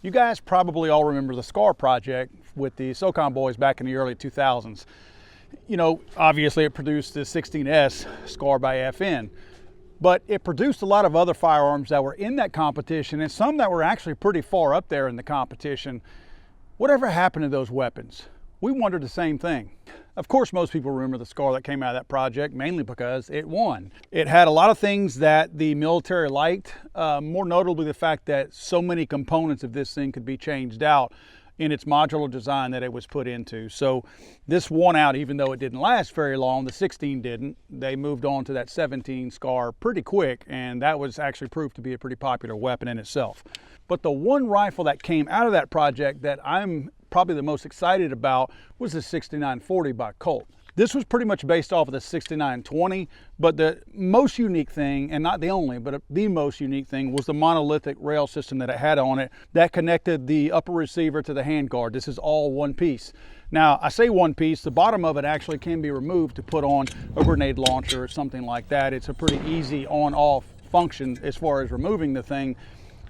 You guys probably all remember the SCAR project with the SOCOM boys back in the early 2000s. You know, obviously it produced the 16S SCAR by FN, but it produced a lot of other firearms that were in that competition and some that were actually pretty far up there in the competition. Whatever happened to those weapons? We wondered the same thing. Of course, most people remember the SCAR that came out of that project, mainly because it won. It had a lot of things that the military liked, more notably the fact that so many components of this thing could be changed out in its modular design that it was put into. So this won out, even though it didn't last very long. The 16 didn't. They moved on to that 17 SCAR pretty quick, and that was actually proved to be a pretty popular weapon in itself. But the one rifle that came out of that project that I'm probably the most excited about was the 6940 by Colt. This was pretty much based off of the 6920, but the most unique thing, and not the only, but the most unique thing, was the monolithic rail system that it had on it that connected the upper receiver to the handguard. This is all one piece. Now, I say one piece, the bottom of it actually can be removed to put on a grenade launcher or something like that. It's a pretty easy on-off function as far as removing the thing.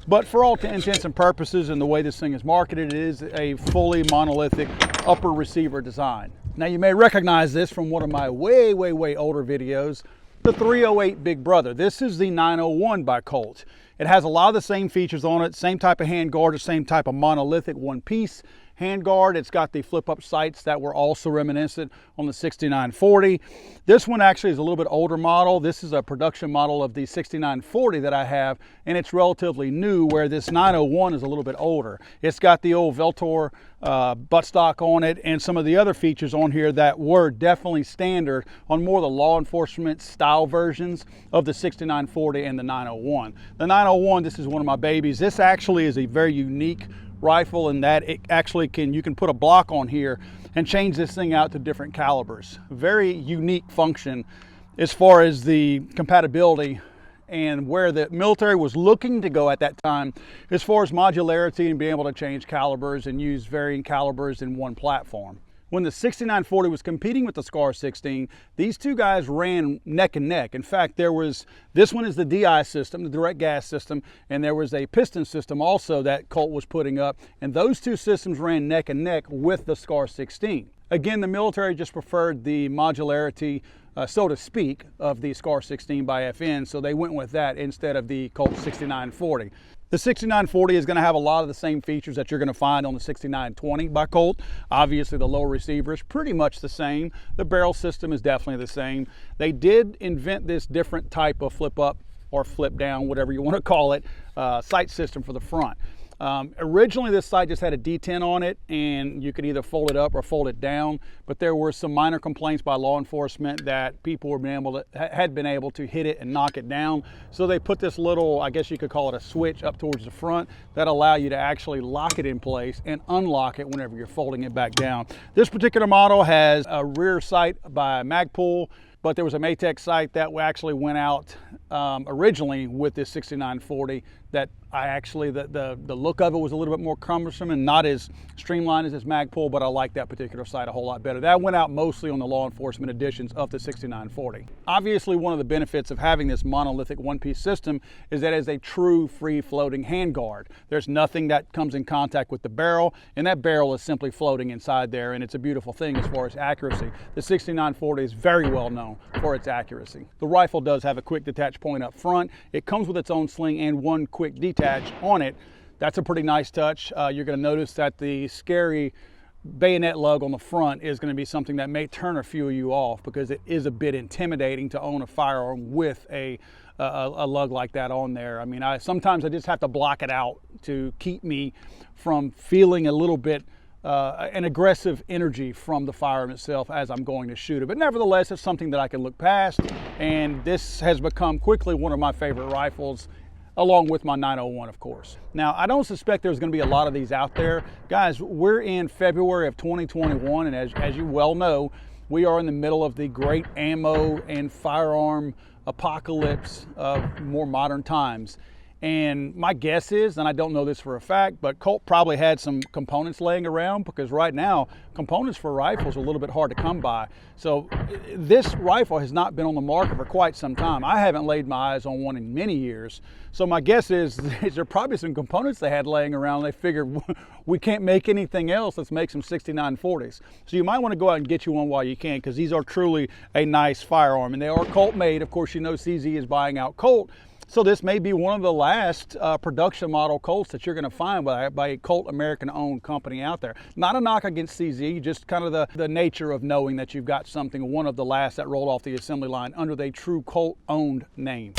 But for all intents and purposes and the way this thing is marketed, it is a fully monolithic upper receiver design. Now you may recognize this from one of my way older videos, the 308 Big Brother. This is the 901 by Colt. It has a lot of the same features on it, same type of handguard, the same type of monolithic one-piece handguard. It's got the flip-up sights that were also reminiscent on the 6940. This one actually is a little bit older model. This is a production model of the 6940 that I have, and it's relatively new, where this 901 is a little bit older. It's got the old Veltor buttstock on it and some of the other features on here that were definitely standard on more of the law enforcement style versions of the 6940 and the 901. The 901, this is one of my babies. This actually is a very unique rifle in that it actually you can put a block on here and change this thing out to different calibers. Very unique function as far as the compatibility and where the military was looking to go at that time as far as modularity and being able to change calibers and use varying calibers in one platform. When the 6940 was competing with the SCAR 16, these two guys ran neck and neck. In fact, this one is the DI system, the direct gas system, and there was a piston system also that Colt was putting up, and those two systems ran neck and neck with the SCAR 16. Again, the military just preferred the modularity, so to speak, of the SCAR 16 by FN, so they went with that instead of the Colt 6940. The 6940 is going to have a lot of the same features that you're going to find on the 6920 by Colt. Obviously, the lower receiver is pretty much the same. The barrel system is definitely the same. They did invent this different type of flip up or flip down, whatever you want to call it, sight system for the front. Originally, this sight just had a D10 on it, and you could either fold it up or fold it down, but there were some minor complaints by law enforcement that people had been able to hit it and knock it down. So they put this little, I guess you could call it a switch, up towards the front that allow you to actually lock it in place and unlock it whenever you're folding it back down. This particular model has a rear sight by Magpul, but there was a Matex sight that actually went out originally with this 6940 that the look of it was a little bit more cumbersome and not as streamlined as this Magpul, but I like that particular sight a whole lot better. That went out mostly on the law enforcement editions of the 6940. Obviously, one of the benefits of having this monolithic one-piece system is that it is a true free-floating handguard. There's nothing that comes in contact with the barrel, and that barrel is simply floating inside there, and it's a beautiful thing as far as accuracy. The 6940 is very well known for its accuracy. The rifle does have a quick detach point up front. It comes with its own sling and one quick detach on it. That's a pretty nice touch. You're going to notice that the scary bayonet lug on the front is going to be something that may turn a few of you off, because it is a bit intimidating to own a firearm with a lug like that on there. I mean, sometimes I just have to block it out to keep me from feeling a little bit an aggressive energy from the firearm itself as I'm going to shoot it. But nevertheless, it's something that I can look past, and this has become quickly one of my favorite rifles, along with my 901, of course. Now, I don't suspect there's going to be a lot of these out there. Guys, we're in February of 2021, and as you well know, we are in the middle of the great ammo and firearm apocalypse of more modern times. And my guess is, and I don't know this for a fact, but Colt probably had some components laying around, because right now components for rifles are a little bit hard to come by. So this rifle has not been on the market for quite some time. I haven't laid my eyes on one in many years. So my guess is there probably some components they had laying around. They figured we can't make anything else, let's make some 6940s. So you might want to go out and get you one while you can, because these are truly a nice firearm, and they are Colt made. Of course, you know CZ is buying out Colt. So this may be one of the last production model Colts that you're going to find by a Colt American-owned company out there. Not a knock against CZ, just kind of the nature of knowing that you've got something, one of the last that rolled off the assembly line under the true Colt-owned name.